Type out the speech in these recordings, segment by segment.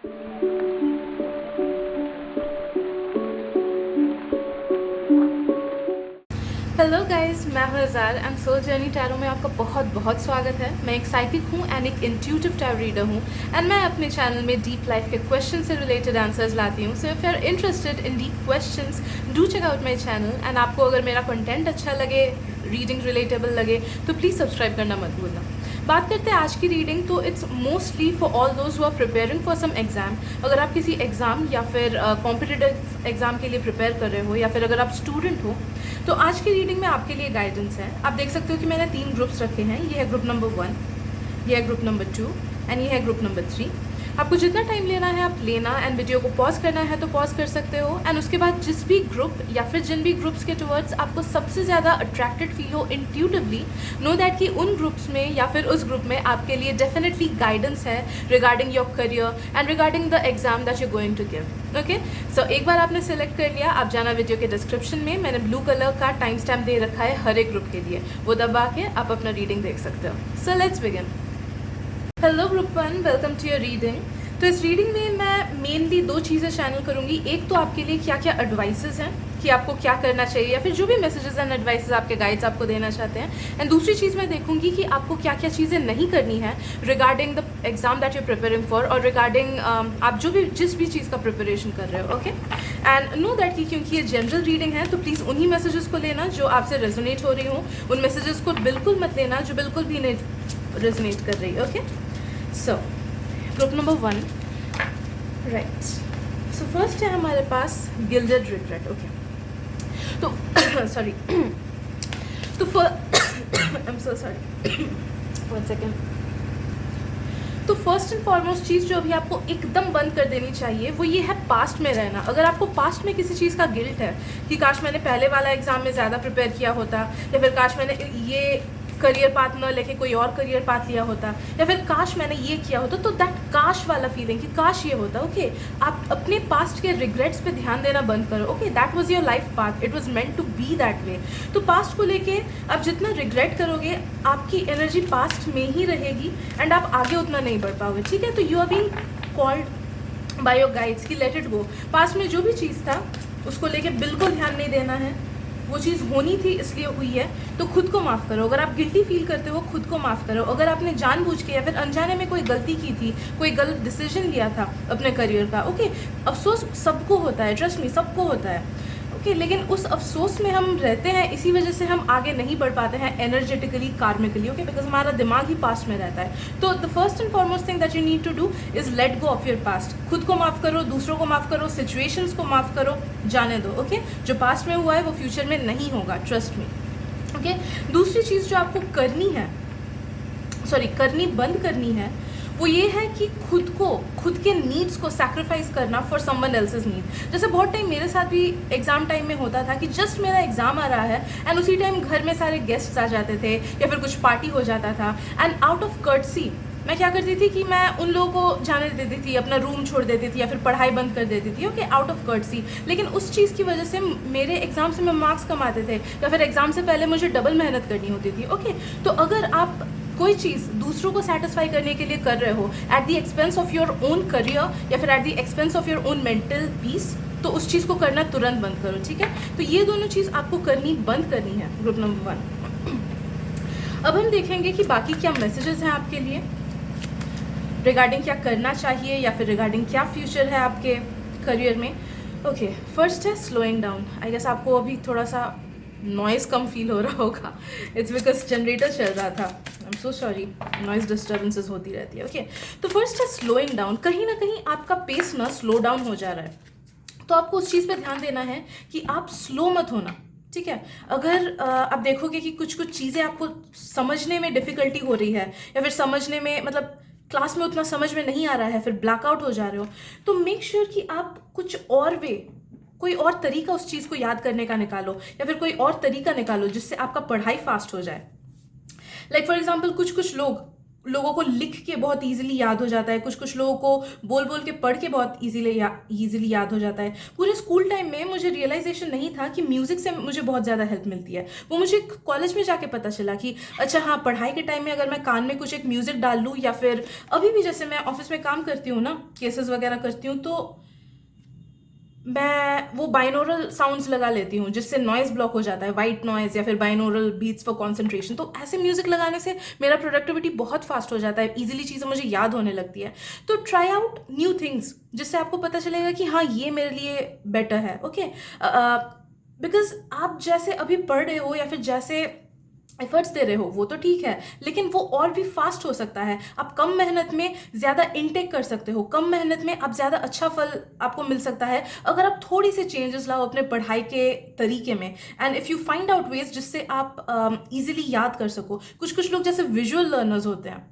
Hello guys, मैं हूं इज़ार and soul journey tarot में आपका बहुत बहुत स्वागत है। मैं एक साइकिक हूं एंड एक इंट्यूटिव टैरो रीडर हूं एंड मैं अपने चैनल में डीप लाइफ के क्वेश्चन से रिलेटेड आंसर्स लाती हूं। So if you are interested in deep questions, do check out my channel and आपको अगर मेरा कंटेंट अच्छा लगे, रीडिंग रिलेटेबल लगे, तो प्लीज़ सब्सक्राइब करना मत भूलना। बात करते हैं आज की रीडिंग, तो it's mostly for all those who are preparing for some exam. अगर आप किसी एग्ज़ाम या फिर कॉम्पिटिटिव एग्जाम के लिए प्रिपेयर कर रहे हो या फिर अगर आप स्टूडेंट हो, तो आज की रीडिंग में आपके लिए गाइडेंस है। आप देख सकते हो कि मैंने 3 ग्रुप्स रखे हैं। ये है ग्रुप नंबर 1, ये है ग्रुप नंबर 2 एंड ये है ग्रुप नंबर 3। आपको जितना टाइम लेना है आप लेना एंड वीडियो को पॉज करना है तो पॉज कर सकते हो। एंड उसके बाद जिस भी ग्रुप या फिर जिन भी ग्रुप्स के टुवर्ड्स आपको सबसे ज़्यादा अट्रैक्टेड फील हो इंट्यूटिवली, नो दैट कि उन ग्रुप्स में या फिर उस ग्रुप में आपके लिए डेफिनेटली गाइडेंस है regarding your career and regarding the exam that you going to give. Okay, so एक बार आपने सेलेक्ट कर लिया, आप जाना वीडियो के डिस्क्रिप्शन में, मैंने ब्लू कलर का टाइम स्टैम्प दे रखा है हर एक ग्रुप के लिए, वो दबा के आप अपना रीडिंग देख सकते हो। So let's begin. Hello group 1, welcome to your reading. तो इस रीडिंग में मैं मेनली 2 चीज़ें चैनल करूँगी। एक तो आपके लिए क्या क्या एडवाइसेस हैं कि आपको क्या करना चाहिए या फिर जो भी मैसेजेस एंड एडवाइसेस आपके गाइड्स आपको देना चाहते हैं। एंड दूसरी चीज़ मैं देखूँगी कि आपको क्या क्या चीज़ें नहीं करनी है regarding the exam that you preparing for और रिगार्डिंग आप जो भी जिस भी चीज़ का प्रिपरेशन कर रहे हो। ओके, एंड नो दैट कि क्योंकि ये जनरल रीडिंग है तो प्लीज़ उन्हीं मैसेजेस को लेना जो आपसे रेजोनेट हो रही हो, उन मैसेजेस को बिल्कुल मत लेना जो बिल्कुल भी नहीं रेजोनेट कर रही। Okay, so group number 1, right. So first है हमारे पास गिल्डेड रिग्रेट। ओके, तो सॉरी तो I am so sorry, 1 second. तो फर्स्ट एंड फॉरमोस्ट चीज़ जो अभी आपको एकदम बंद कर देनी चाहिए वो ये है पास्ट में रहना। अगर आपको पास्ट में किसी चीज़ का गिल्ट है कि काश मैंने पहले वाला एग्जाम में ज़्यादा प्रिपेयर किया होता, या फिर काश मैंने ये करियर पाथ न लेके कोई और करियर पाथ लिया होता, या फिर काश मैंने ये किया होता, तो दैट काश वाला फीलिंग कि काश ये होता। ओके, आप अपने पास्ट के रिग्रेट्स पे ध्यान देना बंद करो। Okay, that was your life path, it was meant to be that way. तो पास्ट को लेके आप जितना रिग्रेट करोगे आपकी एनर्जी पास्ट में ही रहेगी एंड आप आगे उतना नहीं बढ़ पाओगे। ठीक है, तो you are being called by your guides कि लेट इट गो। पास्ट में जो भी चीज़ था उसको लेके बिल्कुल ध्यान नहीं देना है, वो चीज़ होनी थी इसलिए हुई है, तो खुद को माफ़ करो। अगर आप गिल्टी फील करते हो खुद को माफ़ करो। अगर आपने जानबूझ के या फिर अनजाने में कोई गलती की थी, कोई गलत डिसीजन लिया था अपने करियर का, ओके, अफसोस सबको होता है, ट्रस्ट मी, सबको होता है। ओके, लेकिन उस अफसोस में हम रहते हैं, इसी वजह से हम आगे नहीं बढ़ पाते हैं एनर्जेटिकली, कार्मिकली। ओके, बिकॉज हमारा दिमाग ही पास्ट में रहता है। तो the first and foremost thing that you need to do is let go of your past. खुद को माफ़ करो, दूसरों को माफ़ करो, सिचुएशंस को माफ़ करो, जाने दो। ओके, जो पास्ट में हुआ है वो फ्यूचर में नहीं होगा, ट्रस्ट मी। ओके, दूसरी चीज़ जो आपको करनी है, करनी बंद करनी है, वो ये है कि खुद के नीड्स को सैक्रिफाइस करना फॉर समवन एल्सेस नीड। जैसे बहुत टाइम मेरे साथ भी एग्जाम टाइम में होता था कि जस्ट मेरा एग्जाम आ रहा है एंड उसी टाइम घर में सारे गेस्ट्स आ जाते थे या फिर कुछ पार्टी हो जाता था, एंड आउट ऑफ कर्टसी मैं क्या करती थी कि मैं उन लोगों को जाने देती थी, अपना रूम छोड़ देती थी या फिर पढ़ाई बंद कर देती थी। Okay, out of courtesy. लेकिन उस चीज़ की वजह से मेरे एग्जाम से मैं मार्क्स कमाते थे या फिर एग्जाम से पहले मुझे डबल मेहनत करनी होती थी। ओके, तो अगर आप कोई चीज़ दूसरों को सेटिस्फाई करने के लिए कर रहे हो at the expense of your own career या फिर at the expense of your own mental peace, तो उस चीज़ को करना तुरंत बंद करो। ठीक है, तो ये दोनों चीज़ आपको करनी बंद करनी है, ग्रुप नंबर 1। अब हम देखेंगे कि बाकी क्या मैसेजेस हैं आपके लिए रिगार्डिंग क्या करना चाहिए या फिर रिगार्डिंग क्या फ्यूचर है आपके करियर में। ओके, फर्स्ट है स्लोइंग डाउन। आई गेस आपको अभी थोड़ा सा नॉइज़ कम फील हो रहा होगा, इट्स बिकॉज जनरेटर चल रहा था। I am so sorry, noise disturbances होती रहती है। ओके, तो फर्स्ट है स्लोइंग डाउन। कहीं ना कहीं आपका पेस ना स्लो डाउन हो जा रहा है, तो आपको उस चीज़ पे ध्यान देना है कि आप स्लो मत होना। ठीक है, अगर आप देखोगे कि कुछ चीज़ें आपको समझने में डिफ़िकल्टी हो रही है या फिर समझने में, मतलब क्लास में उतना समझ में नहीं आ रहा है, फिर ब्लैकआउट हो जा रहे हो, तो मेक श्योर कि आप कुछ और वे, कोई और तरीका उस चीज़ को याद करने का निकालो या फिर कोई और तरीका निकालो जिससे आपका पढ़ाई फास्ट हो जाए। लाइक फॉर एग्जाम्पल कुछ लोग लोगों को लिख के बहुत इजीली याद हो जाता है, कुछ कुछ लोगों को बोल बोल के पढ़ के बहुत इजीली याद हो जाता है। पूरे स्कूल टाइम में मुझे रियलाइजेशन नहीं था कि म्यूज़िक से मुझे बहुत ज़्यादा हेल्प मिलती है। वो मुझे कॉलेज में जाके पता चला कि अच्छा हाँ, पढ़ाई के टाइम में अगर मैं कान में कुछ एक म्यूज़िक डाल लूँ, या फिर अभी भी जैसे मैं ऑफिस में काम करती हूँ ना, केसेस वगैरह करती हूँ, तो मैं वो बाइनोरल साउंड्स लगा लेती हूँ जिससे नॉइज ब्लॉक हो जाता है, वाइट नॉइज या फिर बाइनोरल बीट्स फॉर कंसंट्रेशन। तो ऐसे म्यूजिक लगाने से मेरा प्रोडक्टिविटी बहुत फास्ट हो जाता है, इजीली चीज़ें मुझे याद होने लगती है। तो ट्राई आउट न्यू थिंग्स जिससे आपको पता चलेगा कि हाँ, ये मेरे लिए बेटर है। ओके, बिकॉज आप जैसे अभी पढ़ रहे हो या फिर जैसे एफर्ट्स दे रहे हो वो तो ठीक है, लेकिन वो और भी फास्ट हो सकता है। आप कम मेहनत में ज़्यादा इनटेक कर सकते हो, कम मेहनत में आप ज़्यादा अच्छा फल आपको मिल सकता है अगर आप थोड़ी सी चेंजेस लाओ अपने पढ़ाई के तरीके में, and if you find out ways जिससे आप इजीली याद कर सको। कुछ कुछ लोग जैसे विजुअल लर्नर्स होते हैं,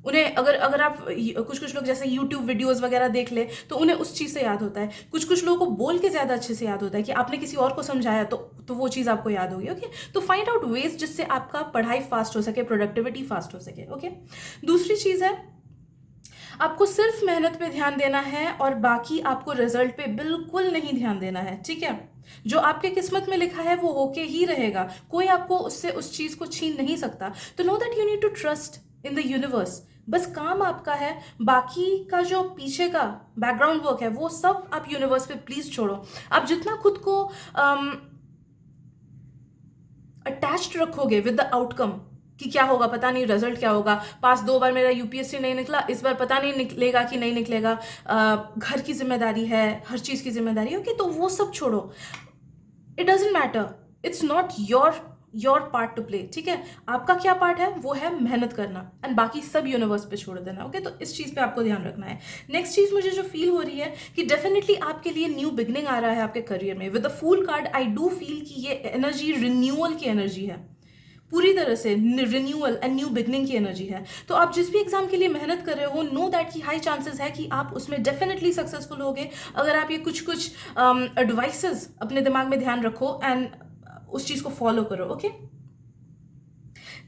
उन्हें अगर अगर आप कुछ कुछ लोग जैसे यूट्यूब वीडियोस वगैरह देख ले तो उन्हें उस चीज़ से याद होता है। कुछ कुछ लोगों को बोल के ज़्यादा अच्छे से याद होता है कि आपने किसी और को समझाया तो वो चीज़ आपको याद होगी। ओके, तो फाइंड आउट वेज जिससे आपका पढ़ाई फास्ट हो सके, प्रोडक्टिविटी फास्ट हो सके। ओके, दूसरी चीज़ है, आपको सिर्फ मेहनत पे ध्यान देना है और बाकी आपको रिजल्ट पे बिल्कुल नहीं ध्यान देना है। ठीक है, जो आपके किस्मत में लिखा है वो होके ही रहेगा, कोई आपको उससे उस चीज़ को छीन नहीं सकता। तो know that you need to trust in the universe. बस काम आपका है, बाकी का जो पीछे का बैकग्राउंड वर्क है वो सब आप यूनिवर्स पे प्लीज छोड़ो। आप जितना खुद को अटैच्ड रखोगे विद द आउटकम कि क्या होगा पता नहीं, रिजल्ट क्या होगा, पास 2 बार मेरा यूपीएससी नहीं निकला, इस बार पता नहीं निकलेगा कि नहीं निकलेगा, घर की जिम्मेदारी है, हर चीज़ की जिम्मेदारी। ओके, तो वो सब छोड़ो, it doesn't matter, it's not your part two play. ठीक है, आपका क्या पार्ट है वो है मेहनत करना, एंड बाकी सब यूनिवर्स पे छोड़ देना। ओके, तो इस चीज़ पे आपको ध्यान रखना है। नेक्स्ट चीज़ मुझे जो फील हो रही है कि डेफिनेटली आपके लिए न्यू बिगनिंग आ रहा है आपके करियर में। With the fool card I do feel कि ये एनर्जी रिन्यूअल की एनर्जी है, पूरी तरह से रिन्यूअल एंड न्यू बिगनिंग की एनर्जी है। तो आप जिस भी एग्जाम के लिए मेहनत कर रहे हो, नो दैट कि हाई चांसेस है कि आप उसमें डेफिनेटली सक्सेसफुल होगे अगर आप ये कुछ कुछ एडवाइसेस अपने दिमाग में ध्यान रखो एंड उस चीज़ को फॉलो करो। ओके,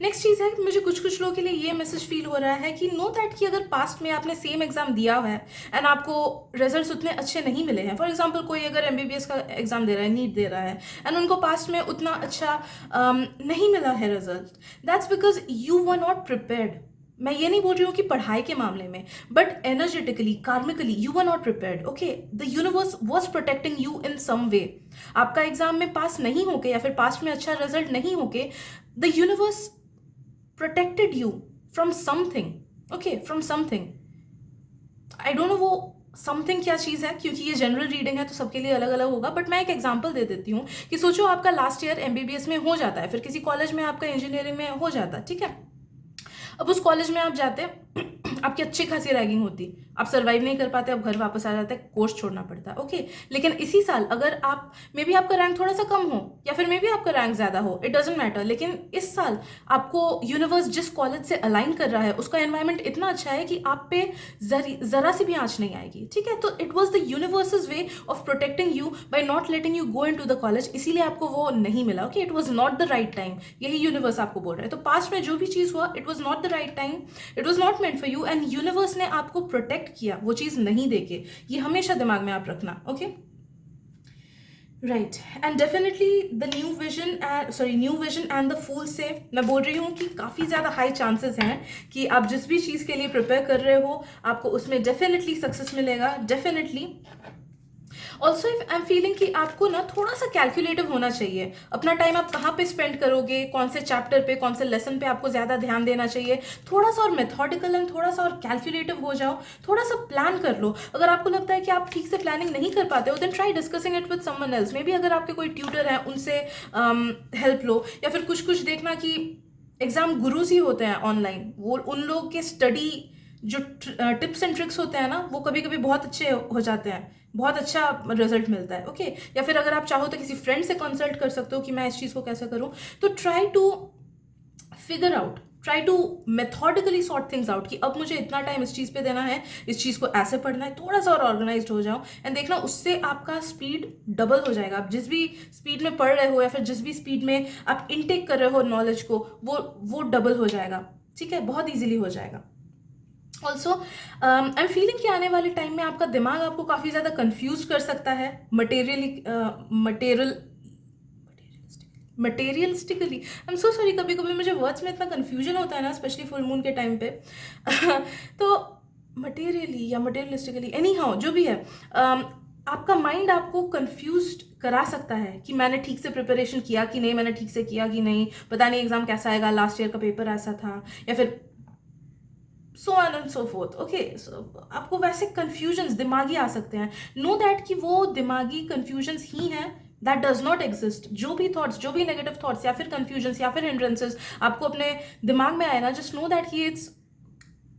नेक्स्ट चीज़ है कि मुझे कुछ कुछ लोगों के लिए ये मैसेज फील हो रहा है कि नो दैट कि अगर पास्ट में आपने सेम एग्जाम दिया हुआ है एंड आपको रिजल्ट्स उतने अच्छे नहीं मिले हैं, फॉर एग्जांपल कोई अगर एमबीबीएस का एग्जाम दे रहा है, नीट दे रहा है, एंड उनको पास्ट में उतना अच्छा नहीं मिला है result, that's because you were not prepared. मैं ये नहीं बोल रही हूँ कि पढ़ाई के मामले में, but energetically, karmically you were not prepared. Okay, the universe was protecting you in some way. आपका एग्जाम में पास नहीं होके या फिर पास्ट में अच्छा रिजल्ट नहीं होके, the universe protected you from something. Okay, from something. I don't know वो समथिंग क्या चीज़ है, क्योंकि ये जनरल रीडिंग है तो सबके लिए अलग अलग होगा, बट मैं एक एग्जांपल दे देती हूँ कि सोचो आपका लास्ट ईयर एमबीबीएस में हो जाता है, फिर किसी कॉलेज में आपका इंजीनियरिंग में हो जाता है। ठीक है, अब उस कॉलेज में आप जाते आपकी अच्छी खासी रैगिंग होती, आप सर्वाइव नहीं कर पाते, आप घर वापस आ जाते हैं, कोर्स छोड़ना पड़ता है। ओके, लेकिन इसी साल अगर आप मे बी आपका रैंक थोड़ा सा कम हो या फिर मे बी आपका रैंक ज़्यादा हो, इट डजेंट मैटर, लेकिन इस साल आपको यूनिवर्स जिस कॉलेज से अलाइन कर रहा है उसका एनवायरमेंट इतना अच्छा है कि आप पे ज़रा सी भी आँच नहीं आएगी। ठीक है, तो it was the universe way of protecting you by not letting you go into the college, इसीलिए आपको वो नहीं मिला। Okay, it was not the right time, यही यूनिवर्स आपको बोल रहा है। तो पास्ट में जो भी चीज़ हुआ, it was not the right time, it was not meant for you, and universe ने आपको प्रोटेक्ट किया वो चीज़ नहीं देके। ये हमेशा दिमाग में आप रखना। Okay, right, and definitely the new vision and the fool से मैं बोल रही हूँ कि काफ़ी ज़्यादा हाई चांसेस हैं कि आप जिस भी चीज़ के लिए प्रिपेयर कर रहे हो आपको उसमें डेफिनेटली सक्सेस मिलेगा, definitely. Also if I am feeling कि आपको ना थोड़ा सा कैलकुलेटिव होना चाहिए। अपना टाइम आप कहाँ पे स्पेंड करोगे, कौन से चैप्टर पे, कौन से लेसन पे आपको ज़्यादा ध्यान देना चाहिए, थोड़ा सा और मेथोडिकल एंड थोड़ा सा और कैलकुलेटिव हो जाओ, थोड़ा सा प्लान कर लो। अगर आपको लगता है कि आप ठीक से प्लानिंग नहीं कर पाते हो, then try discussing it with someone else. Maybe अगर आपके कोई ट्यूटर है उनसे हेल्प लो, या फिर कुछ कुछ देखना कि एग्जाम गुरुज ही होते हैं ऑनलाइन, वो उन लोग के स्टडी जो टिप्स एंड ट्रिक्स होते हैं ना वो कभी कभी बहुत अच्छे हो जाते हैं, बहुत अच्छा रिजल्ट मिलता है। ओके, या फिर अगर आप चाहो तो किसी फ्रेंड से कंसल्ट कर सकते हो कि मैं इस चीज़ को कैसे करूँ। तो try to figure out, try to methodically sort things out कि अब मुझे इतना टाइम इस चीज़ पे देना है, इस चीज़ को ऐसे पढ़ना है, थोड़ा सा और ऑर्गेनाइज्ड हो जाओ एंड देखना उससे आपका स्पीड डबल हो जाएगा। आप जिस भी स्पीड में पढ़ रहे हो या फिर जिस भी स्पीड में आप इनटेक कर रहे हो नॉलेज को, वो डबल हो जाएगा। ठीक है, बहुत ईजिली हो जाएगा। ऑल्सो आई एम फीलिंग कि आने वाले टाइम में आपका दिमाग आपको काफ़ी ज़्यादा कंफ्यूज कर सकता है materialistically. I am so sorry, कभी कभी मुझे वर्ड्स में इतना कन्फ्यूजन होता है ना, स्पेशली फुल मून के टाइम पे। तो मटेरियली या मटेरियलिस्टिकली, एनी हाउ जो भी है, आपका माइंड आपको कंफ्यूज्ड करा सकता है कि मैंने ठीक से प्रिपरेशन किया कि नहीं, मैंने ठीक से किया कि नहीं, पता नहीं एग्जाम कैसा आएगा, लास्ट ईयर का पेपर ऐसा था, या फिर so on and so fourth. Okay, आपको वैसे कंफ्यूजन्स दिमागी आ सकते हैं। नो दैट कि वो दिमागी कंफ्यूजन्स ही हैं, दैट डज नॉट एग्जिस्ट। जो भी थॉट्स, जो भी नेगेटिव थॉट्स या फिर कंफ्यूजन्स या फिर हिंड्रेंसेस आपको अपने दिमाग में आए ना, जस्ट नो दैट ही it's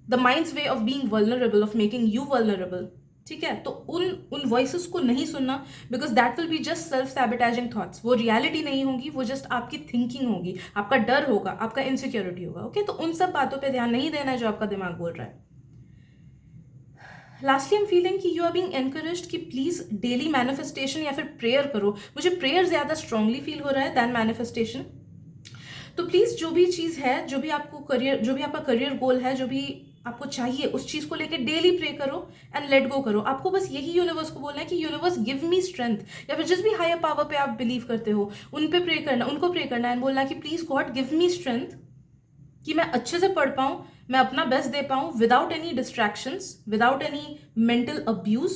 the mind's way of being vulnerable, of making you vulnerable. ठीक है, तो उन वॉइसेस को नहीं सुनना, because that will be just self sabotaging thoughts. वो रियलिटी नहीं होंगी, वो जस्ट आपकी थिंकिंग होगी, आपका डर होगा, आपका इनसिक्योरिटी होगा। ओके, तो उन सब बातों पे ध्यान नहीं देना है जो आपका दिमाग बोल रहा है। लास्टली आई एम फीलिंग कि यू आर बीइंग एनकरेज्ड कि प्लीज डेली मैनिफेस्टेशन या फिर प्रेयर करो। मुझे प्रेयर ज्यादा स्ट्रांगली फील हो रहा है दैन मैनिफेस्टेशन। तो प्लीज जो भी चीज है, जो भी आपको करियर, जो भी आपका करियर गोल है, जो भी आपको चाहिए, उस चीज को लेकर डेली प्रे करो एंड लेट गो करो। आपको बस यही यूनिवर्स को बोलना है कि यूनिवर्स गिव मी स्ट्रेंथ, या फिर जिस भी हायर पावर पे आप बिलीव करते हो उन पे प्रे करना, उनको प्रे करना एंड बोलना कि please God give me strength कि मैं अच्छे से पढ़ पाऊं, मैं अपना बेस्ट दे पाऊं without any distractions, without any mental abuse,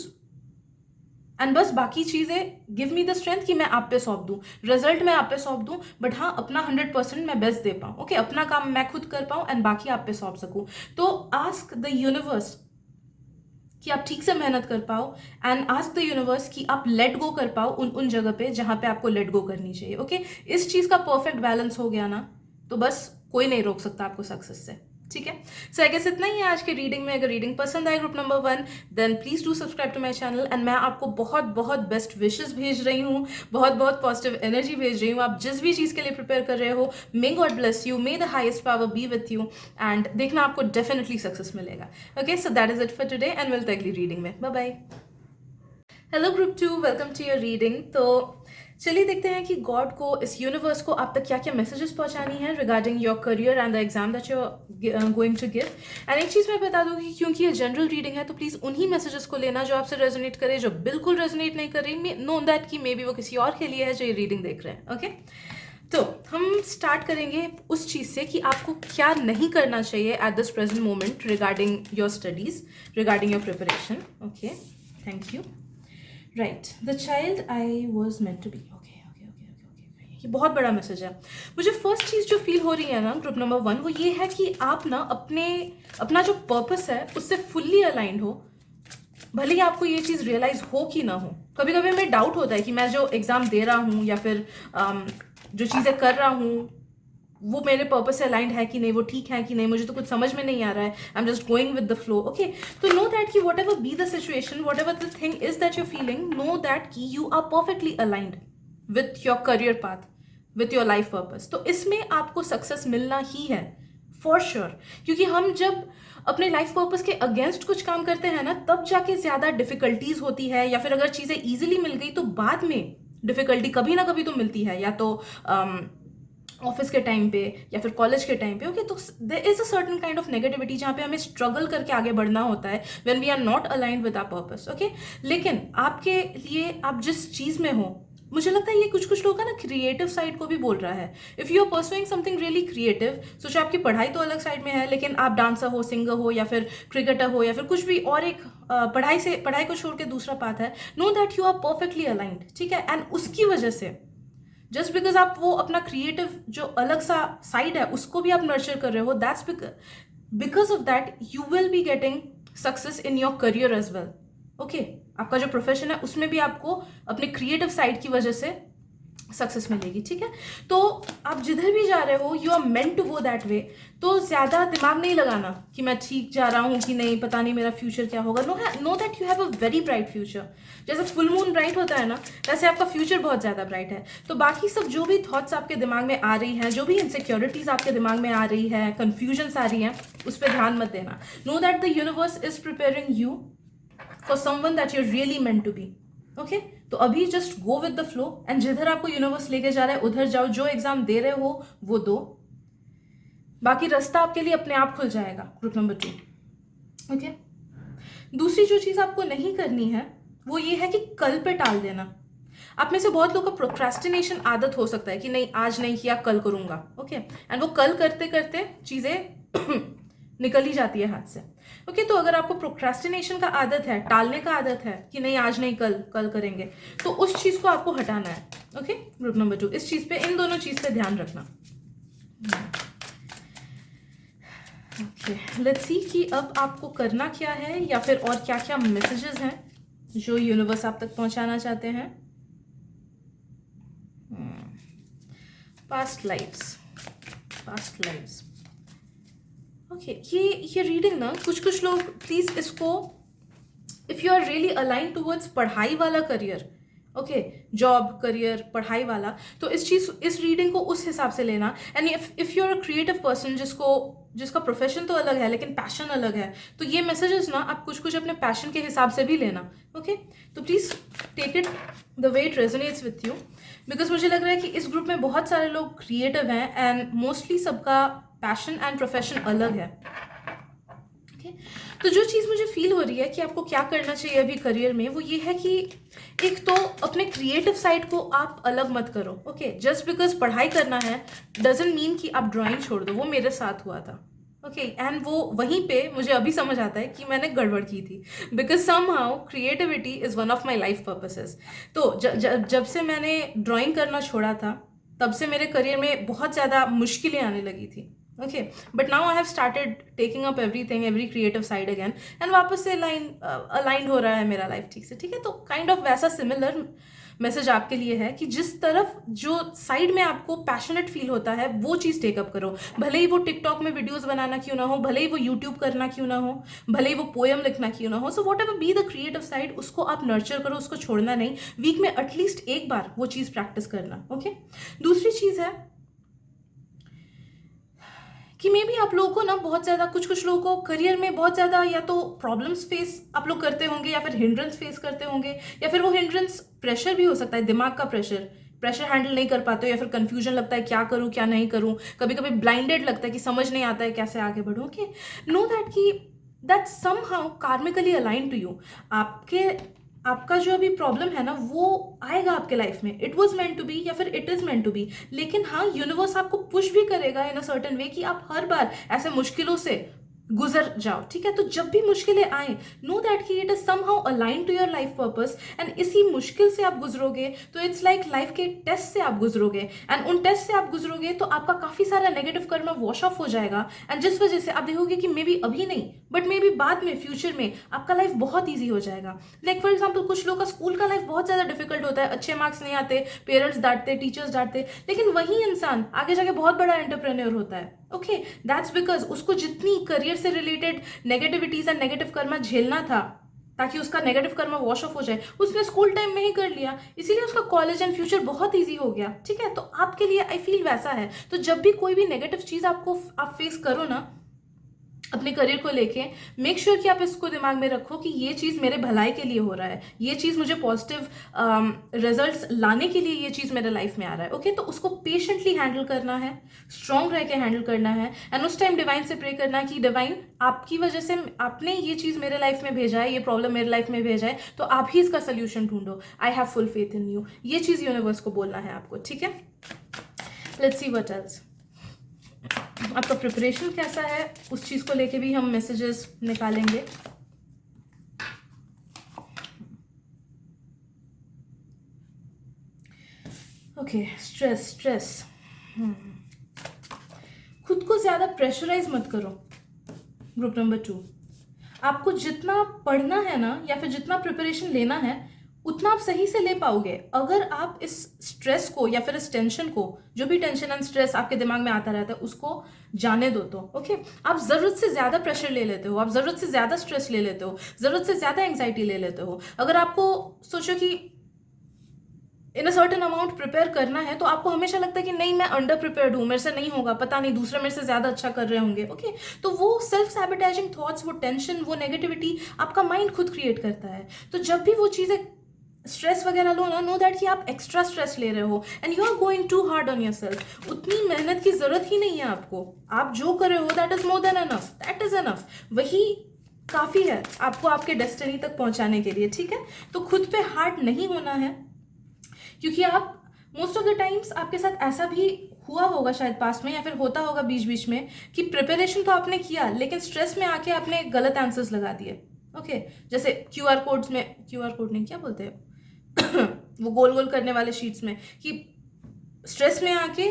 and बस बाकी चीजें गिव मी द स्ट्रेंथ कि मैं आप पे सौंप दूं, रिजल्ट मैं आप पे सौंप दूं, बट हाँ अपना 100% मैं बेस्ट दे पाऊं। ओके, अपना काम मैं खुद कर पाऊं एंड बाकी आप पे सौंप सकूं। तो आस्क द यूनिवर्स कि आप ठीक से मेहनत कर पाओ, एंड आस्क द यूनिवर्स कि आप लेट गो कर पाओ उन जगह पे जहां पे आपको लेट गो करनी चाहिए। ओके, इस चीज का परफेक्ट बैलेंस हो गया ना, तो बस कोई नहीं रोक सकता आपको सक्सेस से। ठीक है, सो आई गेस इतना ही है आज के रीडिंग में। अगर रीडिंग पसंद आए group number 1, then please do subscribe to my channel, and मैं आपको बहुत बहुत बेस्ट विशेस भेज रही हूँ, बहुत बहुत पॉजिटिव एनर्जी भेज रही हूँ। आप जिस भी चीज़ के लिए प्रिपेयर कर रहे हो, may God bless you, may the highest power be with you, and देखना आपको डेफिनेटली सक्सेस मिलेगा। Okay, so that is it for today and मिलते हैं अगली रीडिंग में। Bye bye. Hello group 2, welcome to your reading. तो चलिए देखते हैं कि गॉड को, इस यूनिवर्स को आप तक क्या क्या मैसेजेस पहुंचानी है regarding your career and the exam that you are going to give. And एक चीज़ मैं बता दूंगी, क्योंकि ये जनरल रीडिंग है तो प्लीज़ उन्हीं मैसेजेस को लेना जो आपसे रेजोनेट करे। जो बिल्कुल रेजोनेट नहीं कर रही, नो दैट कि मे बी वो किसी और के लिए है जो ये रीडिंग देख रहे हैं। ओके, तो हम स्टार्ट करेंगे उस चीज़ से कि आपको क्या नहीं करना चाहिए at this present moment regarding your studies, regarding your preparation. Okay, thank you. Right, the child I was meant to be. Okay okay okay okay okay, ये बहुत बड़ा मैसेज है। मुझे फर्स्ट चीज़ जो फील हो रही है ना ग्रुप नंबर 1, वो ये है कि आप ना अपना जो पर्पस है उससे फुल्ली अलाइंड हो, भले ही आपको ये चीज़ रियलाइज हो कि ना हो। कभी कभी हमें डाउट होता है कि मैं जो एग्ज़ाम दे रहा हूँ या फिर जो चीज़ें कर रहा हूँ वो मेरे पर्पस से अलाइंड है कि नहीं, वो ठीक है कि नहीं, मुझे तो कुछ समझ में नहीं आ रहा है, I am just going with the flow. Okay, तो नो दैट कि whatever be the situation, whatever the thing is that you're feeling, know that कि you are perfectly aligned with your career path, with your life purpose. तो इसमें आपको success मिलना ही है for sure, क्योंकि हम जब अपने लाइफ पर्पस के अगेंस्ट कुछ काम करते हैं ना, तब जाके ज्यादा डिफिकल्टीज होती है, या फिर अगर चीजें इजीली मिल गई तो बाद में डिफिकल्टी कभी ना कभी तो मिलती है, या तो ऑफिस के टाइम पे या फिर कॉलेज के टाइम पे। ओके, तो there is a certain kind of negativity जहाँ पे हमें स्ट्रगल करके आगे बढ़ना होता है when we are not aligned with our purpose. Okay, लेकिन आपके लिए, आप जिस चीज़ में हो, मुझे लगता है ये कुछ लोग का ना क्रिएटिव साइड को भी बोल रहा है। If you are pursuing something really creative, सोचो आपकी पढ़ाई तो अलग साइड में है, लेकिन आप डांसर हो, सिंगर हो, या फिर क्रिकेटर हो, या फिर कुछ भी और एक पढ़ाई को छोड़ के दूसरा पाथ है, know that you are perfectly aligned. ठीक है, एंड उसकी वजह से जस्ट बिकॉज आप वो अपना क्रिएटिव जो अलग सा साइड है उसको भी आप नर्चर कर रहे हो, that's because of that you will be getting success in your career as well. Okay, आपका जो प्रोफेशन है उसमें भी आपको अपने क्रिएटिव साइड की वजह से सक्सेस मिलेगी। ठीक है, तो आप जिधर भी जा रहे हो you are meant to go that way. तो ज्यादा दिमाग नहीं लगाना कि मैं ठीक जा रहा हूँ कि नहीं, पता नहीं मेरा फ्यूचर क्या होगा। No that you have a very bright future. जैसे फुल मून ब्राइट होता है ना, वैसे आपका फ्यूचर बहुत ज्यादा ब्राइट है। तो बाकी सब जो भी थॉट्स आपके दिमाग में आ रही हैं, जो भी इनसिक्योरिटीज आपके दिमाग में आ रही है, कंफ्यूजन्स आ रही हैं, उस पर ध्यान मत देना। Know that the universe is preparing you for someone that you really meant to be. Okay, तो अभी just go with the flow, and जिधर आपको यूनिवर्स लेके जा रहा है उधर जाओ, जो एग्जाम दे रहे हो वो दो, बाकी रास्ता आपके लिए अपने आप खुल जाएगा। Group number 2, okay. दूसरी जो चीज़ आपको नहीं करनी है वो ये है कि कल पे टाल देना। आप में से बहुत लोगों का प्रोक्रेस्टिनेशन आदत हो सकता है कि नहीं आज नहीं किया कल करूंगा, ओके, एंड वो कल करते करते चीज़ें निकल ही जाती है हाथ से। ओके, तो अगर आपको प्रोक्रेस्टिनेशन का आदत है, टालने का आदत है कि नहीं आज नहीं कल कल करेंगे, तो उस चीज़ को आपको हटाना है। ओके, ग्रुप नंबर 2, इस चीज़ पे, इन दोनों चीज़ पे ध्यान रखना। ओके, लेट्स सी कि अब आपको करना क्या है या फिर और क्या क्या मैसेजेस हैं जो यूनिवर्स आप तक पहुंचाना चाहते हैं। Past lives, past lives. Okay, ये रीडिंग ना, कुछ लोग प्लीज इसको, if you are really align towards पढ़ाई वाला करियर, ओके, जॉब करियर पढ़ाई वाला, तो इस रीडिंग को उस हिसाब से लेना। And if you are a creative person जिसका प्रोफेशन तो अलग है लेकिन पैशन अलग है, तो ये मैसेजेस ना आप कुछ अपने पैशन के हिसाब से भी लेना। ओके, तो please take it the way it resonates with you, because मुझे लग रहा है कि इस ग्रुप में बहुत सारे लोग क्रिएटिव हैं एंड मोस्टली सबका पैशन एंड प्रोफेशन अलग है। ओके, तो जो चीज़ मुझे फील हो रही है कि आपको क्या करना चाहिए अभी करियर में, वो ये है कि एक तो अपने क्रिएटिव साइड को आप अलग मत करो। ओके, जस्ट बिकॉज पढ़ाई करना है डजंट मीन कि आप ड्राइंग छोड़ दो। वो मेरे साथ हुआ था। ओके, एंड वो वहीं पे मुझे अभी समझ आता है कि मैंने गड़बड़ की थी, because somehow creativity is one of my life purposes. तो जब से मैंने ड्राइंग करना छोड़ा था, तब से मेरे करियर में बहुत ज़्यादा मुश्किलें आने लगी थी। Okay, but now I have started taking up everything, every creative side again, and वापस से अलाइंड हो रहा है मेरा लाइफ ठीक से। ठीक है, तो काइंड ऑफ वैसा सिमिलर मैसेज आपके लिए है कि जिस तरफ जो साइड में आपको पैशनेट फील होता है वो चीज़ टेकअप करो। भले ही वो टिकटॉक में वीडियोस बनाना क्यों ना हो, भले ही वो यूट्यूब करना क्यों ना हो, भले ही वो पोएम लिखना क्यों ना हो, so what ever be the creative side, उसको आप नर्चर करो, उसको छोड़ना नहीं। वीक में एटलीस्ट एक बार वो चीज़ प्रैक्टिस करना। ओके, दूसरी चीज़ है कि मे भी आप लोगों को ना बहुत ज़्यादा, कुछ लोगों को करियर में बहुत ज़्यादा या तो प्रॉब्लम्स फेस आप लोग करते होंगे, या फिर हिंड्रेंस फेस करते होंगे, या फिर वो हिंड्रेंस प्रेशर भी हो सकता है, दिमाग का प्रेशर हैंडल नहीं कर पाते हो, या फिर कंफ्यूजन लगता है क्या करूँ क्या नहीं करूँ, कभी कभी ब्लाइंडेड लगता है कि समझ नहीं आता है कैसे आगे बढ़ूँ। ओके, नो दैट कि that somehow karmically align to you. आपका जो अभी प्रॉब्लम है ना वो आएगा आपके लाइफ में, it was meant to be या फिर it is meant to be. लेकिन हाँ, यूनिवर्स आपको पुश भी करेगा इन अ सर्टेन वे कि आप हर बार ऐसे मुश्किलों से गुजर जाओ। ठीक है, तो जब भी मुश्किलें आए, नो दैट कि it is somehow align to your life purpose, and इसी मुश्किल से आप गुजरोगे तो इट्स लाइक लाइफ के टेस्ट से आप गुजरोगे, एंड उन टेस्ट से आप गुजरोगे तो आपका काफी सारा नेगेटिव कर्म वॉश ऑफ हो जाएगा, एंड जिस वजह से आप देखोगे कि मे बी अभी नहीं बट मे बी बाद में फ्यूचर में आपका लाइफ बहुत ईजी हो जाएगा। लाइक फॉर एग्जाम्पल, कुछ लोगों का स्कूल का लाइफ बहुत ज्यादा डिफिकल्ट होता है, अच्छे मार्क्स नहीं आते, पेरेंट्स डांटते, टीचर्स डांटते, लेकिन वही इंसान आगे जाके बहुत बड़ा एंटरप्रेन्योर होता है। ओके, दैट्स बिकॉज उसको जितनी करियर से related negativities and negative Karma झेलना था ताकि उसका नेगेटिव कर्मा वॉश ऑफ हो जाए, उसने स्कूल टाइम में ही कर लिया, इसीलिए उसका कॉलेज एंड फ्यूचर बहुत इजी हो गया। ठीक है, तो आपके लिए आई फील वैसा है। तो जब भी कोई भी नेगेटिव चीज आप फेस करो ना अपने करियर को लेके, मेक श्योर कि आप इसको दिमाग में रखो कि ये चीज़ मेरे भलाई के लिए हो रहा है, ये चीज़ मुझे पॉजिटिव रिजल्ट्स लाने के लिए ये चीज़ मेरे लाइफ में आ रहा है। ओके, तो उसको पेशेंटली हैंडल करना है, स्ट्रांग रह के हैंडल करना है, एंड उस टाइम डिवाइन से प्रे करना कि डिवाइन आपकी वजह से आपने ये चीज़ मेरे लाइफ में भेजा है, ये प्रॉब्लम मेरे लाइफ में भेजा है, तो आप ही इसका सोल्यूशन ढूंढो। I have full faith in you, ये चीज़ यूनिवर्स को बोलना है आपको। ठीक है, लेट्स सी व्हाट एल्स। आपका प्रिपरेशन कैसा है उस चीज़ को लेके भी हम मैसेजेस निकालेंगे। ओके, स्ट्रेस खुद को ज़्यादा प्रेशराइज मत करो। ग्रुप नंबर 2, आपको जितना पढ़ना है ना या फिर जितना प्रिपरेशन लेना है उतना आप सही से ले पाओगे अगर आप इस स्ट्रेस को या फिर इस टेंशन को, जो भी टेंशन एंड स्ट्रेस आपके दिमाग में आता रहता है, उसको जाने दो। तो ओके, आप ज़रूरत से ज़्यादा प्रेशर ले लेते हो, आप ज़रूरत से ज़्यादा स्ट्रेस ले लेते हो, ज़रूरत से ज़्यादा एंग्जाइटी ले लेते हो। अगर आपको सोचो कि इन अ सर्टेन अमाउंट प्रिपेयर करना है तो आपको हमेशा लगता है कि नहीं मैं अंडर प्रिपेयर्ड हूँ, मेरे से नहीं होगा, पता नहीं दूसरे मेरे से ज़्यादा अच्छा कर रहे होंगे। ओके, तो वो सेल्फ सैबोटेजिंग थॉट्स, वो टेंशन, वो नेगेटिविटी आपका माइंड खुद क्रिएट करता है। तो जब भी वो चीज़ें स्ट्रेस वगैरह लो ना, नो दैट कि आप एक्स्ट्रा स्ट्रेस ले रहे हो and you are going to hard on yourself. उतनी मेहनत की जरूरत ही नहीं है आपको, आप जो कर रहे हो that is more than enough, that is enough. वही काफ़ी है आपको आपके डेस्टिनी तक पहुंचाने के लिए, ठीक है। तो खुद पे हार्ड नहीं होना है, क्योंकि आप मोस्ट ऑफ द टाइम्स आपके साथ ऐसा भी हुआ होगा शायद पास्ट में, या फिर होता होगा बीच बीच में, कि प्रिपरेशन तो आपने किया लेकिन स्ट्रेस में आके आपने गलत आंसर्स लगा दिए। ओके, जैसे क्यूआर कोड नहीं, क्या बोलते हैं वो गोल गोल करने वाले शीट्स में, कि स्ट्रेस में आके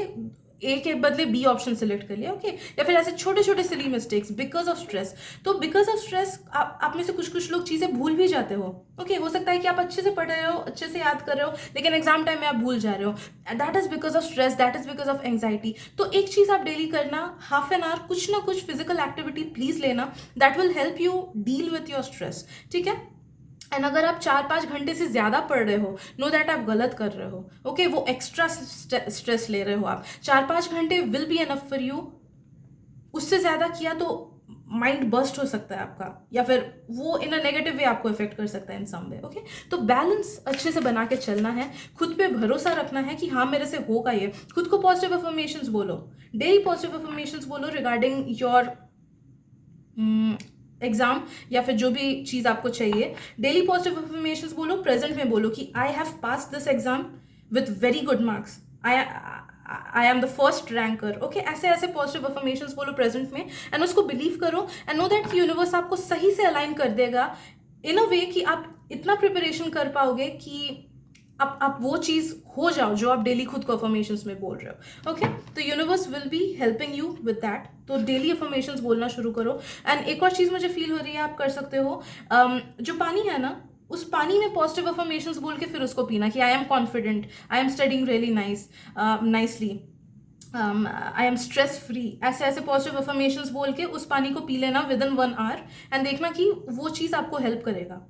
ए के बदले बी ऑप्शन सेलेक्ट कर लिया। ओके, या फिर ऐसे छोटे छोटे silly mistakes because of stress. तो बिकॉज ऑफ स्ट्रेस आप में से कुछ लोग चीज़ें भूल भी जाते हो। ओके, हो सकता है कि आप अच्छे से पढ़ रहे हो, अच्छे से याद कर रहे हो, लेकिन एग्जाम टाइम में आप भूल जा रहे हो। That is because of stress, that is because of anxiety. तो एक चीज़ आप डेली करना, हाफ एन आवर कुछ ना कुछ फिजिकल एक्टिविटी प्लीज लेना, that will help you deal with your stress, ठीक है। एंड अगर आप 4-5 घंटे से ज़्यादा पढ़ रहे हो, नो दैट आप गलत कर रहे हो। ओके, वो एक्स्ट्रा स्ट्रेस ले रहे हो आप। 4-5 घंटे will be enough for you. उससे ज़्यादा किया तो माइंड बस्ट हो सकता है आपका, या फिर वो इन अ नेगेटिव वे आपको इफेक्ट कर सकता है इन सम वे। ओके, तो बैलेंस अच्छे से बना के चलना है, खुद पे भरोसा रखना है कि हाँ मेरे से होगा ये। खुद को पॉजिटिव अफर्मेशंस बोलो, डेली पॉजिटिव अफर्मेशंस बोलो रिगार्डिंग योर एग्जाम या फिर जो भी चीज़ आपको चाहिए। डेली पॉजिटिव अफर्मेशंस बोलो, प्रेजेंट में बोलो कि I have pass this exam with very good marks, I am the first ranker. Okay, ऐसे ऐसे पॉजिटिव अफर्मेशंस बोलो प्रेजेंट में, एंड उसको बिलीव करो एंड नो दैट यूनिवर्स आपको सही से अलाइन कर देगा इन अ वे कि आप इतना प्रिपरेशन कर पाओगे कि आप वो चीज़ हो जाओ जो आप डेली खुद को अफर्मेशंस में बोल रहे हो। ओके, तो universe will be helping you with that. तो डेली अफर्मेशंस बोलना शुरू करो। एंड एक और चीज़ मुझे फील हो रही है, आप कर सकते हो, जो पानी है ना, उस पानी में पॉजिटिव अफर्मेशंस बोल के फिर उसको पीना, कि I am confident, I am studying really nicely, I am stress free. ऐसे ऐसे पॉजिटिव अफर्मेशंस बोल के उस पानी को पी लेना विद इन 1 आवर, एंड देखना कि वो चीज़ आपको हेल्प करेगा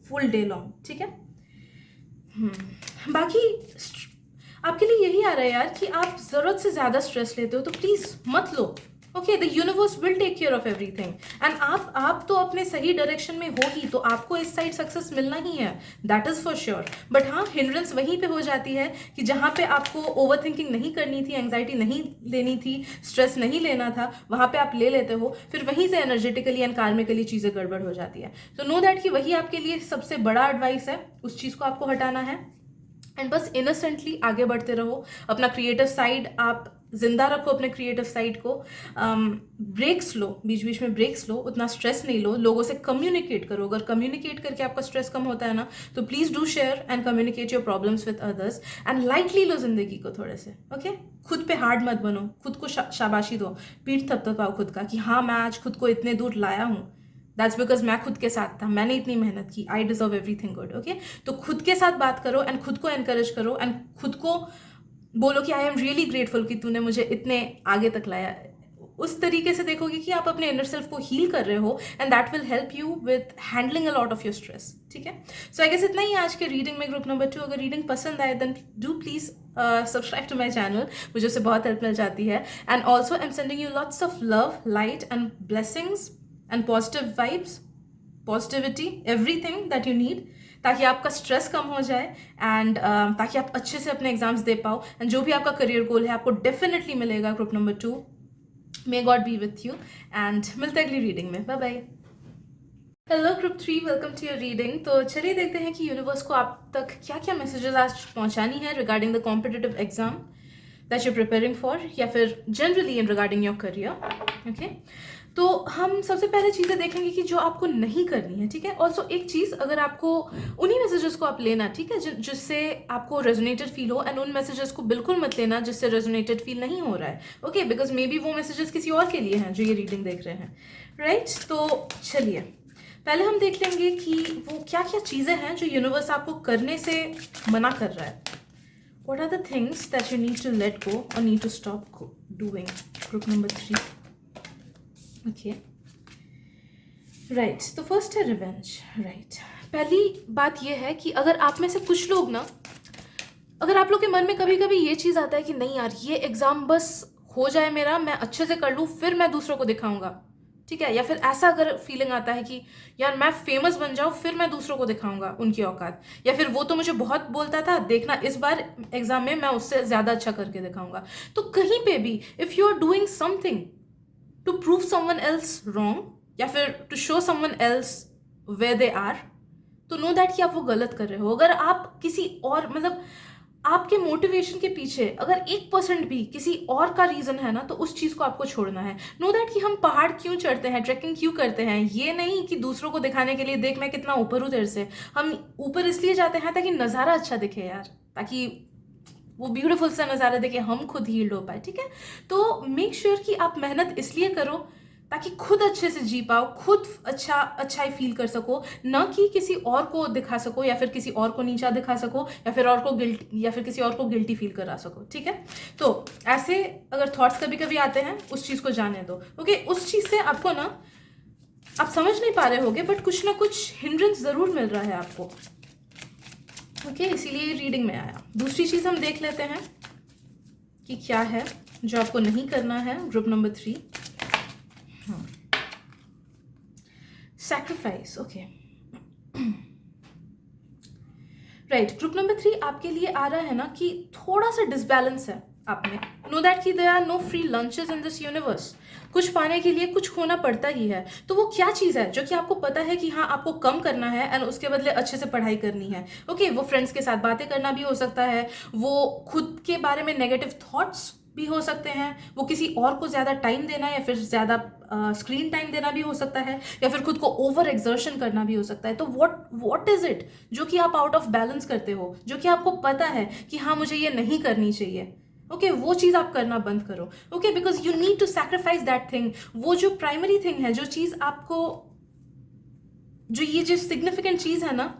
फुल डे लॉन्ग, ठीक है। बाकी आपके लिए यही आ रहा है यार कि आप ज़रूरत से ज़्यादा स्ट्रेस लेते हो, तो प्लीज़ मत लो। Okay, the universe will take care of everything, and आप तो अपने सही डायरेक्शन में हो ही, तो आपको इस साइड सक्सेस मिलना ही है, that is for sure. But हाँ, हिंड्रेंस वहीं पे हो जाती है कि जहाँ पे आपको ओवर थिंकिंग नहीं करनी थी, एंग्जाइटी नहीं लेनी थी, स्ट्रेस नहीं लेना था, वहाँ पे आप ले लेते हो, फिर वहीं से एनर्जेटिकली एंड कार्मिकली चीज़ें गड़बड़ हो जाती है। तो नो दैट कि वही आपके लिए सबसे बड़ा एडवाइस है, उस चीज़ को आपको हटाना है एंड बस इनोसेंटली आगे बढ़ते रहो। अपना क्रिएटिव साइड आप जिंदा रखो, अपने क्रिएटिव साइड को। ब्रेक्स लो, बीच बीच में ब्रेक्स लो, उतना स्ट्रेस नहीं लो, लोगों से कम्युनिकेट करो। अगर कम्युनिकेट करके आपका स्ट्रेस कम होता है ना, तो please do share and communicate your problems with others, and lightly लो जिंदगी को थोड़े से। ओके, खुद पे हार्ड मत बनो, खुद को शाबाशी दो, पीठ थपथपाओ खुद का कि हाँ मैं आज खुद को इतने दूर लाया हूँ, दैट्स बिकॉज मैं खुद के साथ था, मैंने इतनी मेहनत की, I deserve everything good. Okay, तो खुद के साथ बात करो एंड खुद को एनकरेज करो एंड खुद को बोलो कि आई एम रियली ग्रेटफुल कि तूने मुझे इतने आगे तक लाया। उस तरीके से देखोगे कि आप अपने इनर सेल्फ को हील कर रहे हो, and that will help you with handling a lot of your stress, ठीक है। सो आई गेस इतना ही आज के रीडिंग में ग्रुप नंबर 2। अगर रीडिंग पसंद आए then do please subscribe to my channel, मुझे उससे बहुत हेल्प मिल जाती है। And also I am sending you lots of love, light and blessings and positive vibes, positivity, everything that you need, ताकि आपका स्ट्रेस कम हो जाए एंड ताकि आप अच्छे से अपने एग्जाम्स दे पाओ, एंड जो भी आपका करियर गोल है आपको डेफिनेटली मिलेगा group number 2। May God be with you and मिलते हैं अगली रीडिंग में। Bye bye. Hello group 3, welcome to your reading. तो चलिए देखते हैं कि यूनिवर्स को आप तक क्या क्या मैसेजेस आज पहुंचानी है regarding the competitive exam that you preparing for, या फिर generally in regarding your career. Okay, तो हम सबसे पहले चीज़ें देखेंगे कि जो आपको नहीं करनी है, ठीक है। ऑल्सो एक चीज़, अगर आपको उन्हीं मैसेजेस को आप लेना, ठीक है, जिससे आपको रेजोनेटेड फील हो, एंड उन मैसेजेस को बिल्कुल मत लेना जिससे रेजोनेटेड फील नहीं हो रहा है। ओके, बिकॉज मे बी वो मैसेजेस किसी और के लिए हैं जो ये रीडिंग देख रहे हैं, राइट। तो चलिए पहले हम देख लेंगे कि वो क्या क्या चीज़ें हैं जो यूनिवर्स आपको करने से मना कर रहा है। What are the things that you need to let go or need to stop doing? Group number 3. Okay. Right. तो फर्स्ट है रिवेंज, राइट। पहली बात यह है कि अगर आप में से कुछ लोग ना, अगर आप लोग के मन में कभी कभी ये चीज़ आता है कि नहीं यार ये एग्ज़ाम बस हो जाए मेरा, मैं अच्छे से कर लूँ, फिर मैं दूसरों को दिखाऊंगा, ठीक है। या फिर ऐसा अगर फीलिंग आता है कि यार मैं फेमस बन जाऊँ, फिर मैं दूसरों को दिखाऊंगा उनकी औकात, या फिर वो तो मुझे बहुत बोलता था, देखना इस बार एग्जाम में मैं उससे ज़्यादा अच्छा करके दिखाऊंगा। तो कहीं पे भी if you are doing something to prove someone else wrong, या फिर to show someone else where they are, तो नो दैट कि आप वो गलत कर रहे हो। अगर आप किसी और मतलब आपके मोटिवेशन के पीछे अगर 1% भी किसी और का रीजन है ना, तो उस चीज को आपको छोड़ना है। नो दैट कि हम पहाड़ क्यों चढ़ते हैं, ट्रैकिंग क्यों करते हैं, ये नहीं कि दूसरों को दिखाने के लिए देख मैं कितना ऊपर हूं तेरे से। हम ऊपर इसलिए जाते हैं ताकि नज़ारा अच्छा दिखे यार, ताकि वो ब्यूटीफुल सा नज़ारा देखे, हम खुद हील्ड हो पाए, ठीक है। तो मेक श्योर कि आप मेहनत इसलिए करो ताकि खुद अच्छे से जी पाओ, खुद अच्छाई फील कर सको, ना कि किसी और को दिखा सको या फिर किसी और को नीचा दिखा सको या फिर और को गिल्ट या फिर किसी और को गिल्टी फील करा सको, ठीक है। तो ऐसे अगर थॉट्स कभी कभी आते हैं, उस चीज़ को जाने दो, ओके। उस चीज़ से आपको ना, आप समझ नहीं पा रहे होगे बट कुछ ना कुछ हिंड्रेंस ज़रूर मिल रहा है आपको, ओके। इसीलिए रीडिंग में आया। दूसरी चीज़ हम देख लेते हैं कि क्या है जो आपको नहीं करना है। Group number 3, sacrifice, okay, right. Group number 3 आपके लिए आ रहा है ना कि थोड़ा सा डिसबैलेंस है आप में। नो दैट कि there are no free lunches in this universe. कुछ पाने के लिए कुछ खोना पड़ता ही है। तो वो क्या चीज़ है जो कि आपको पता है कि हाँ आपको कम करना है एंड उसके बदले अच्छे से पढ़ाई करनी है, ओके। वो फ्रेंड्स के साथ बातें करना भी हो सकता है, वो खुद के बारे में नेगेटिव थॉट्स भी हो सकते हैं, वो किसी और को ज़्यादा टाइम देना या फिर ज़्यादा स्क्रीन टाइम देना भी हो सकता है, या फिर खुद को ओवर एक्सर्शन करना भी हो सकता है। तो व्हाट इज इट जो कि आप आउट ऑफ बैलेंस करते हो, जो कि आपको पता है कि हाँ मुझे ये नहीं करनी चाहिए, ओके। वो चीज़ आप करना बंद करो, okay, because you need to sacrifice that thing. वो जो प्राइमरी थिंग है, जो चीज़ आपको, जो ये जो सिग्निफिकेंट चीज़ है ना,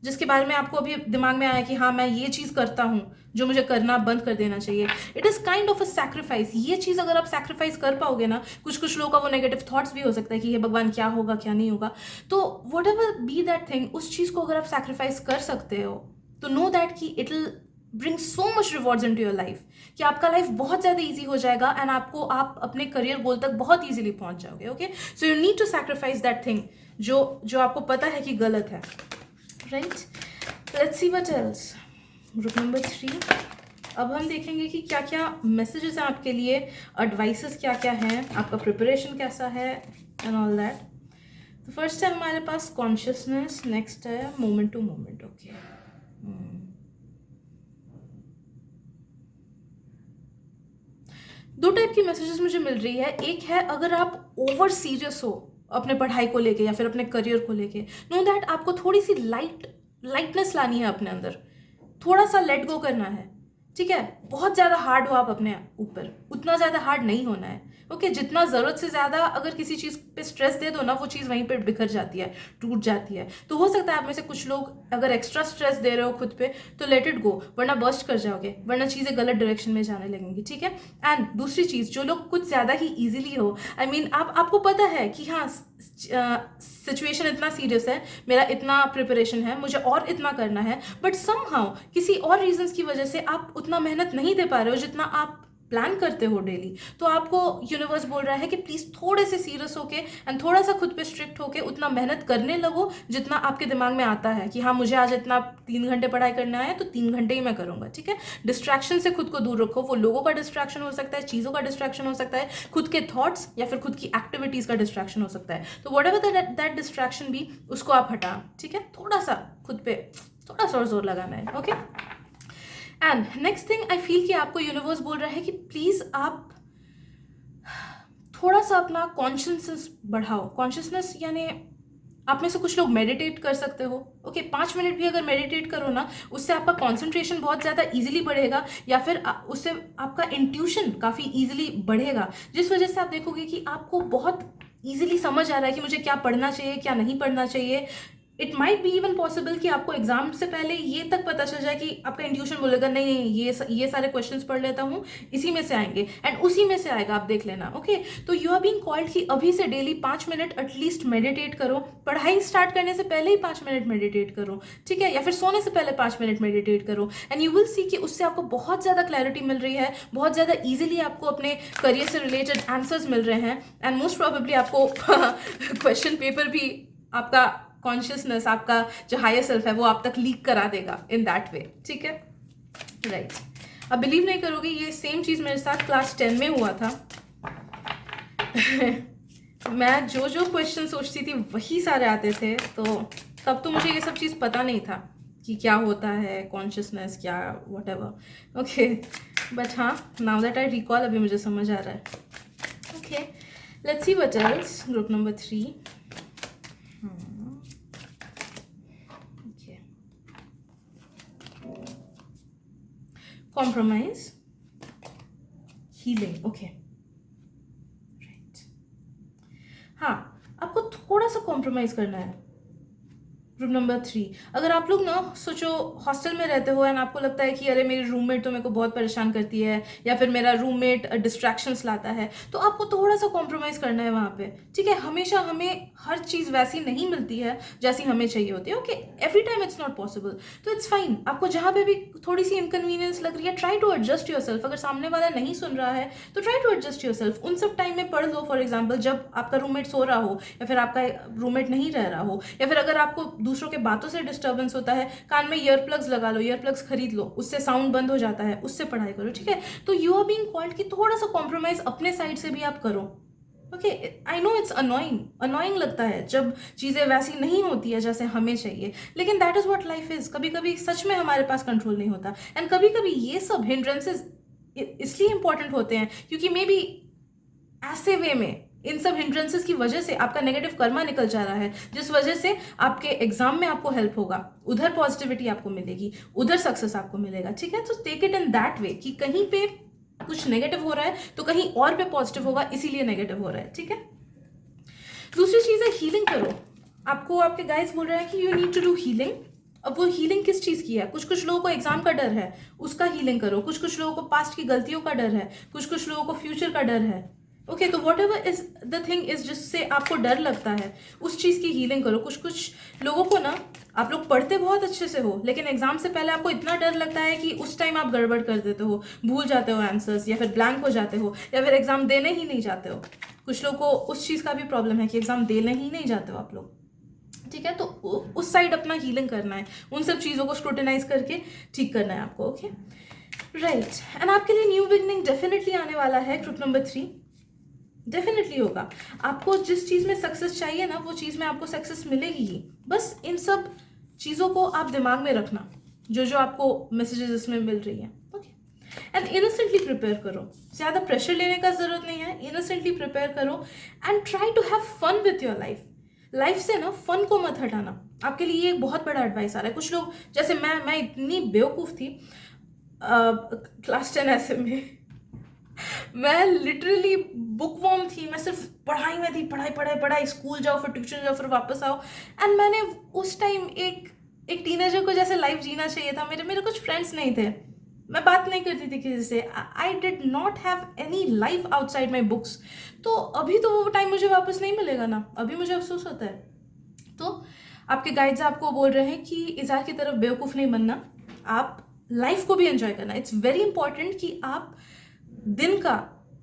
जिसके बारे में आपको अभी दिमाग में आया कि हाँ मैं ये चीज़ करता हूँ जो मुझे करना बंद कर देना चाहिए, it is kind of a sacrifice. ये चीज़ अगर आप सैक्रिफाइस कर पाओगे ना, कुछ लोगों का वो नेगेटिव थॉट्स भी हो सकता है कि हे भगवान क्या होगा क्या नहीं होगा, तो what ever be that thing, उस चीज़ को अगर आप सैक्रिफाइस कर सकते हो तो नो दैट कि it will bring so much rewards into your life, कि आपका लाइफ बहुत ज़्यादा ईजी हो जाएगा एंड आप अपने करियर गोल तक बहुत ईजिली पहुंच जाओगे, okay. So you need to sacrifice that thing जो आपको पता है कि गलत है, right. Let's see what else. Group number 3, अब हम देखेंगे कि क्या क्या मैसेजेस हैं आपके लिए, एडवाइसेस क्या क्या हैं, आपका प्रिपरेशन कैसा है एंड ऑल दैट। तो फर्स्ट है हमारे पास कॉन्शियसनेस, नेक्स्ट है मोमेंट टू मोमेंट, ओके। दो टाइप की मैसेजेस मुझे मिल रही है। एक है अगर आप ओवर सीरियस हो अपने पढ़ाई को लेके या फिर अपने करियर को लेके, नो दैट आपको थोड़ी सी लाइटनेस लानी है अपने अंदर, थोड़ा सा लेट गो करना है, ठीक है। बहुत ज़्यादा हार्ड हो आप अपने ऊपर, उतना ज़्यादा हार्ड नहीं होना है, ओके। जितना ज़रूरत से ज़्यादा अगर किसी चीज़ पे स्ट्रेस दे दो ना, वो चीज़ वहीं पे बिखर जाती है, टूट जाती है। तो हो सकता है आप में से कुछ लोग अगर एक्स्ट्रा स्ट्रेस दे रहे हो खुद पे, तो लेट इट गो, वरना बर्स्ट कर जाओगे, वरना चीज़ें गलत डायरेक्शन में जाने लगेंगी, ठीक है। एंड दूसरी चीज़, जो लोग कुछ ज़्यादा ही ईजिली हो, आई मीन आपको पता है कि हाँ सिचुएशन इतना सीरियस है, मेरा इतना प्रिपरेशन है, मुझे और इतना करना है, बट समहाउ किसी और रीजंस की वजह से आप उतना मेहनत नहीं दे पा रहे हो जितना आप प्लान करते हो डेली। तो आपको यूनिवर्स बोल रहा है कि प्लीज़ थोड़े से सीरियस होके एंड थोड़ा सा खुद पे स्ट्रिक्ट होके उतना मेहनत करने लगो जितना आपके दिमाग में आता है कि हाँ मुझे आज इतना 3 घंटे पढ़ाई करना है तो 3 घंटे ही मैं करूँगा, ठीक है। डिस्ट्रैक्शन से खुद को दूर रखो। वो लोगों का डिस्ट्रैक्शन हो सकता है, चीज़ों का डिस्ट्रैक्शन हो सकता है, खुद के थॉट्स या फिर खुद की एक्टिविटीज़ का डिस्ट्रैक्शन हो सकता है। तो वट एवर दैट डिस्ट्रैक्शन भी, उसको आप हटा, ठीक है। थोड़ा सा खुद पे थोड़ा सा जोर लगाना है, okay. And next thing I feel कि आपको यूनिवर्स बोल रहा है कि प्लीज़ आप थोड़ा सा अपना कॉन्शियसनेस बढ़ाओ। कॉन्शियसनेस यानी आप में से कुछ लोग मेडिटेट कर सकते हो, ओके। 5 मिनट भी अगर मेडिटेट करो ना, उससे आपका कॉन्सेंट्रेशन बहुत ज़्यादा इजीली बढ़ेगा, या फिर उससे आपका इंट्यूशन काफ़ी इजीली बढ़ेगा, जिस वजह से आप देखोगे कि आपको बहुत इजीली समझ आ रहा है कि मुझे क्या पढ़ना चाहिए क्या नहीं पढ़ना चाहिए। It might be even possible कि आपको एग्जाम से पहले ये तक पता चल जाए कि आपका इंट्यूशन बोलेगा नहीं ये सारे क्वेश्चंस पढ़ लेता हूँ, इसी में से आएंगे, एंड उसी में से आएगा, आप देख लेना, ओके। तो यू आर बीइंग कॉल्ड कि अभी से डेली 5 मिनट एटलीस्ट मेडिटेट करो। पढ़ाई स्टार्ट करने से पहले ही 5 मिनट मेडिटेट करो, ठीक है, या फिर सोने से पहले 5 मिनट मेडिटेट करो, एंड यू विल सी कि उससे आपको बहुत ज़्यादा क्लैरिटी मिल रही है, बहुत ज़्यादा ईजिली आपको अपने करियर से रिलेटेड आंसर्स मिल रहे हैं, एंड मोस्ट प्रोबेबली आपको क्वेश्चन पेपर भी आपका कॉन्शियसनेस, आपका जो हायर सेल्फ है वो आप तक लीक करा देगा इन दैट वे, ठीक है, राइट। अब बिलीव नहीं करोगे, ये सेम चीज़ मेरे साथ क्लास 10 में हुआ था। मैं जो जो क्वेश्चन सोचती थी वही सारे आते थे, तो तब तो मुझे ये सब चीज़ पता नहीं था कि क्या होता है कॉन्शियसनेस, क्या वट एवर। ओके, बट हाँ, नाउ दैट आई रिकॉल अभी मुझे समझ आ रहा है। Okay, let's see what else. Group number 3। Okay, compromise, healing. Okay, right. हाँ, आपको थोड़ा सा कॉम्प्रोमाइज़ करना है। ग्रुप नंबर 3, अगर आप लोग ना सोचो हॉस्टल में रहते हो एंड आपको लगता है कि अरे मेरी रूममेट तो मेरे को बहुत परेशान करती है, या फिर मेरा रूममेट डिस्ट्रैक्शंस लाता है, तो आपको थोड़ा सा कॉम्प्रोमाइज़ करना है वहाँ पे। ठीक है, हमेशा हमें हर चीज़ वैसी नहीं मिलती है जैसी हमें चाहिए होती है। Okay, every time it's not possible, तो इट्स फाइन। आपको जहाँ पे भी थोड़ी सी इनकन्वीनियंस लग रही है, try to adjust yourself. अगर सामने वाला नहीं सुन रहा है तो try to adjust yourself. उन सब टाइम में पढ़ लो। फॉर एग्जाम्पल, जब आपका रूममेट सो रहा हो, या फिर आपका रूममेट नहीं रह रहा हो, या फिर अगर आपको दूसरों के बातों से डिस्टर्बेंस होता है, कान में ईयर प्लग्स लगा लो, ईयर प्लग्स खरीद लो, उससे साउंड बंद हो जाता है, उससे पढ़ाई करो। ठीक है, तो यू आर बीइंग कॉल्ड कि थोड़ा सा कॉम्प्रोमाइज अपने साइड से भी आप करो। Okay, I know it's annoying लगता है जब चीज़ें वैसी नहीं होती है जैसे हमें चाहिए, लेकिन that is what life is. कभी कभी सच में हमारे पास कंट्रोल नहीं होता, एंड कभी कभी ये सब हिंड्रेंसेस इसलिए इंपॉर्टेंट होते हैं क्योंकि मे बी ऐसे वे में, इन सब हिंड्रेंसेस की वजह से आपका नेगेटिव कर्मा निकल जा रहा है, जिस वजह से आपके एग्जाम में आपको हेल्प होगा, उधर पॉजिटिविटी आपको मिलेगी, उधर सक्सेस आपको मिलेगा। ठीक है, तो take it in that way कि कहीं पे कुछ नेगेटिव हो रहा है तो कहीं और पे पॉजिटिव होगा, इसीलिए नेगेटिव हो रहा है। ठीक है, दूसरी चीज़ है हीलिंग करो। आपको आपके गाइड्स बोल रहे हैं कि you need to do healing. अब वो हीलिंग किस चीज़ की है? कुछ लोगों को एग्जाम का डर है, उसका हीलिंग करो। कुछ लोगों को पास्ट की गलतियों का डर है, कुछ लोगों को फ्यूचर का डर है। ओके, तो what ever is the thing is जिससे आपको डर लगता है, उस चीज़ की हीलिंग करो। कुछ लोगों को ना, आप लोग पढ़ते बहुत अच्छे से हो, लेकिन एग्जाम से पहले आपको इतना डर लगता है कि उस टाइम आप गड़बड़ कर देते हो, भूल जाते हो आंसर्स, या फिर ब्लैंक हो जाते हो, या फिर एग्जाम देने ही नहीं जाते हो। कुछ लोग को उस चीज़ का भी प्रॉब्लम है कि एग्जाम देने ही नहीं जाते हो आप लोग। ठीक है, तो उस साइड अपना हीलिंग करना है, उन सब चीज़ों को स्क्रूटिनाइज करके ठीक करना है आपको। Okay, right. एंड आपके लिए न्यू बिगनिंग डेफिनेटली आने वाला है। ग्रुप नंबर 3 डेफिनेटली होगा। आपको जिस चीज़ में सक्सेस चाहिए ना, वो चीज़ में आपको सक्सेस मिलेगी ही। बस इन सब चीज़ों को आप दिमाग में रखना, जो आपको मैसेजेस इसमें मिल रही है। ओके, एंड इनोसेंटली प्रिपेयर करो। ज़्यादा प्रेशर लेने का ज़रूरत नहीं है, इनोसेंटली प्रिपेयर करो and try to have fun with your life से ना फन को मत हटाना। आपके लिए एक बहुत बड़ा एडवाइस आ रहा है। कुछ लोग, जैसे मैं इतनी बेवकूफ़ थी क्लास 10 ऐसे में मैं लिटरली बुक वॉर्म थी। मैं सिर्फ पढ़ाई में थी, पढ़ाई, स्कूल जाओ, फिर ट्यूशन जाओ, फिर वापस आओ। एंड मैंने उस टाइम एक टीनेजर को जैसे लाइफ जीना चाहिए था। मेरे कुछ फ्रेंड्स नहीं थे, मैं बात नहीं करती थी किसी से। I did not have any life outside my books. तो अभी तो वो टाइम मुझे वापस नहीं मिलेगा ना, अभी मुझे अफसोस होता है। तो आपके गाइड्स आपको बोल रहे हैं कि इज़ार की तरफ बेवकूफ़ नहीं बनना, आप लाइफ को भी एंजॉय करना। इट्स वेरी इंपॉर्टेंट कि आप दिन का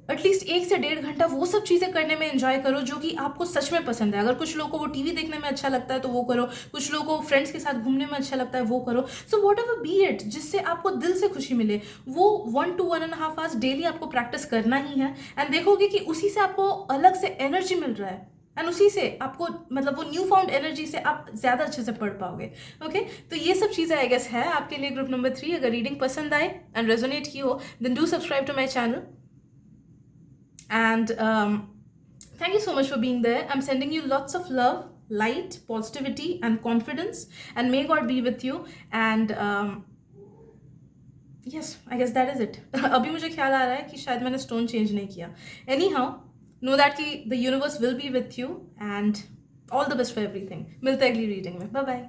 एटलीस्ट 1 से 1.5 घंटा वो सब चीज़ें करने में एंजॉय करो जो कि आपको सच में पसंद है। अगर कुछ लोगों को वो टीवी देखने में अच्छा लगता है तो वो करो, कुछ लोगों को फ्रेंड्स के साथ घूमने में अच्छा लगता है वो करो। So what ever be it, जिससे आपको दिल से खुशी मिले, वो 1 to 1.5 आवर्स डेली आपको प्रैक्टिस करना ही है। एंड देखोगे कि उसी से आपको अलग से एनर्जी मिल रहा है, एंड उसी से आपको मतलब वो न्यू फाउंड एनर्जी से आप ज़्यादा अच्छे से पढ़ पाओगे। ओके, तो ये सब चीज़ें आई गेस है आपके लिए ग्रुप नंबर 3। अगर रीडिंग पसंद आए एंड रेजोनेट की हो, then do subscribe to my channel. And thank you so much for being there. I'm sending you lots of love, light, positivity and confidence, and may God be with you. And yes, I guess that is it. अभी मुझे ख्याल आ रहा है कि शायद मैंने stone change नहीं किया। Anyhow, know that कि the universe will be with you and all the best for everything. मिलते हैं अगली रीडिंग में। Bye bye.